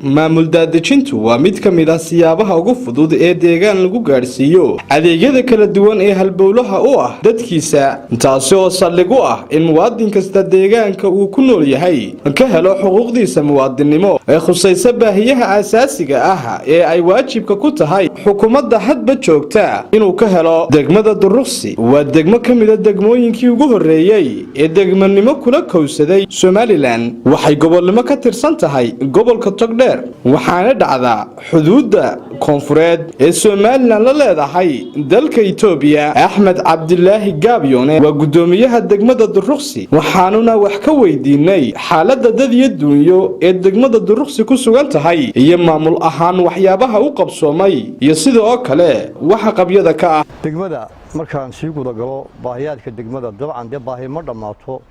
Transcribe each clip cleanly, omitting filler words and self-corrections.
maamul daadejintu waa mid ka mid ah siyaabaha ugu fudud ee deegaan lagu gaarsiiyo adeegyada kala duwan ee halbowlaha u ah dadkiisa taasi oo saldhig u ah in muwaadin kasta deegaanka uu ku nool yahay ka helo xuquuqdiisa muwaadinimo ee khusaysa baahiyaha aasaasiga ah ee ay waajibka ku tahay xukuumadda hadba joogta inuu ka helo degmada Duruqs waa degmo ka mid ah degmooyinkii ugu horeeyay ee degmanimo kula kowsaday Somaliland waxay gobolnimo ka tirsan tahay gobolka Togdheer waxaana dhacda xuduudda koonfureed ee Somaliland la leedahay dalka Itoobiya Axmed Cabdilaahi Gaabyoone waa gudoomiyaha degmada Duruqs waxaanuna wax ka weydiinay xaaladda dad iyo duunyo ee degmada Duruqs ku sugan tahay iyo maamul ahaan waxyaabaha u qabsoomay iyo sidoo kale waxa qabyada ka ah degmada markaan sii guda galo baahiyaadka degmada dabcan baahi ma dhamaato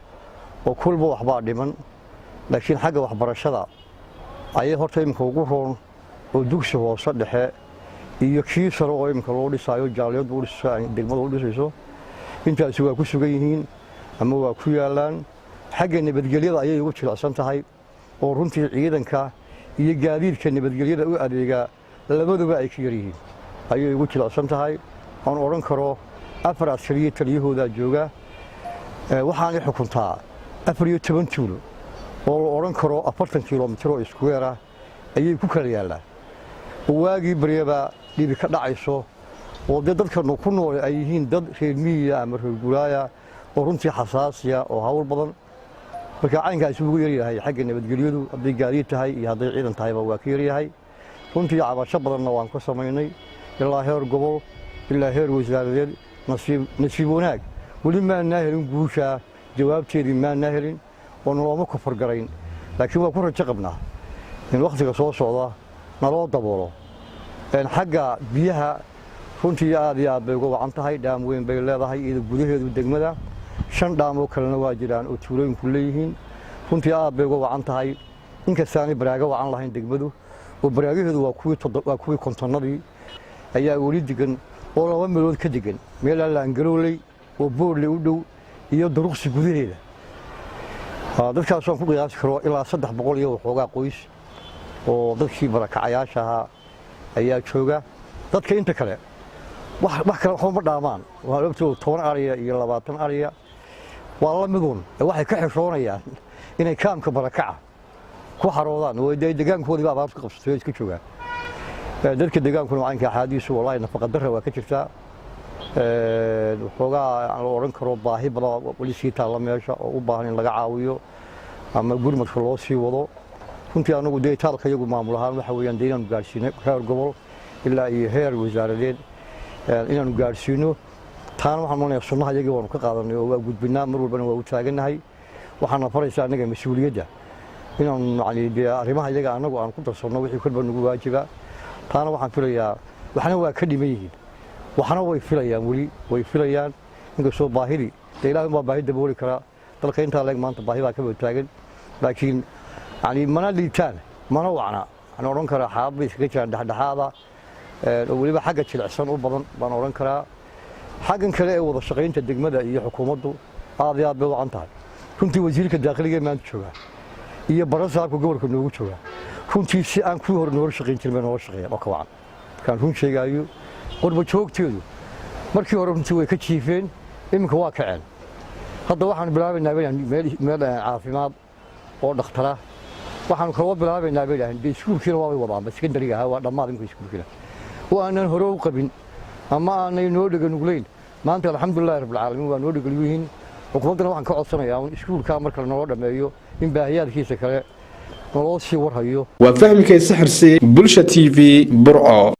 oo kulba waxba dhiman laakiin xagga waxbarashada ayay horta imka ugu roon oo dugsi hoose dhexe iyo kii sare oo imka loo dhisayo jaaliyad u dhisay degmada u dhisayso intaas waa ku sugan yihiin ama waa ku yaalaan xagga nabadgelyada ayay ugu jilicsan tahay oo runtii ciidanka iyo gaadiidka nabadgelyada u adeega labaduba ay ka yaryihiin ayay ugu jilicsan tahay aan oran karo afar askari taliyahooda jooga waxaan xukuntaa 14 tuulo oo la oran karo 40 kilomitir oo isku weera ayay ku kala yaalaan waagi bareeba dhibi ka dhacayso oo dadka ku nool ay yihiin dad reer miyiga ama reer guraaya oo runtii xasaasiya oo hawl badan marka caynkaas ugu yaryahay xagga nabadgelyadu haddii gaari tahay iyo haddii ciidan tahayba waa ka yaryahay runtii cabasho badanna waan ka samaynay ilaa heer gobol ilaa heer wasaaradeed nasiib wanaag weli maana helin guusha jawaabteedii maana helin ونلومه كفر قرين لكن وكون رجقبنا إن وقت قصوص وضع نلو دبولو إن حاجة بيها كنت يا بيجوا عن تهاي دام وين بيلا هاي إذا بديه الدجمة شن دام وكلنا واجدان وتولين كليهن كنت يا بيجوا عن تهاي إنك الثاني براجوا عن الله الدجمة وبراجه هذا وكوي كنتنادي هي أولي دجن ولا وملود كدجن ميلا لانجرولي وبورلي ودو يدرس بديه dadkaas oo ku qiyaas karo ilaa 300 iyo waxoogaa qoys oo dadkii barakacayaasha ayaa jooga dadka inta kale wax kale waxba dhaamaan waa labto 10 ariya iyo 20 ariya waa la midun waxay ka xishoonayaan inay kaamka barakaca ku xaroodaan oo deegaankoodii baa abaar ka qabsatay iska joogaan dadka deegaankuna waa inka xaadiisu wallahi nafaqa darro waa ka jirtaa waxoogaa aan oran karo baahi badan wali sii taala meesha oo u baahan in laga caawiyo ama gurmadka loo sii wado runtii anagu deetaalka iyagu maamul ahaan waxa weeyaan deegaan gaarsiinay heer gobol ilaa iyo heer wasaaradeed inaanu gaarsiino taana waxaan moonayaa sunnaha iyaga waanu ka qaadanay oo waa gudbinaa mar walbana waa u taaganahay waxaana faraysaa anaga mas'uuliyadda inaanu arrimaha iyaga anagu aan ku darsanno wixii kolba nagu waajiba taana waxaan filayaa waxna waa ka dhiman yihiin waxna way filayaan wali way filayaan inka soo baahidi ilaahay ma baahida booli kara dalka inta leeg maanta baahi baa ka taagan laakiin mana liitaan mana wacna aan oran kara xaabay iska jiraan dhaxdhaxaada oo waliba xagga jilicsan u badan baan oran karaa xaggan kale ee wada shaqaynta degmada iyo xukuumaddu aad iyo aad bay wacan tahay runtii wasiirka daaqliga maanta jooga iyo barasaabka gobolka noogu jooga runtii si aan ku hor noor shaqayn jirnay noo shaqeeyo oo ka wacan kan run sheegayo qurbo joogteedu markii hore runtii way ka jiifeen iminka waa kaceen hadda waxaan bilaabaynaa meel caafimaad oo dhaqtara waxaan kala bilaabaynaa iskuulkiina waa wadaan secondary ah waa dhammaad imka iskuulkiina oo aanan hore u qabin ama aanay noo dhagan ugleyn maanta alxamdulillaah rabbil caalamiin waa noo dhagal yihiin xukuumadana waxaan ka codsanayaa in iskuulka marka noo dhameeyo in baahiyaadkiisa kale noo sii warhayo waa fahmkaysa xirsi bulsha TV burco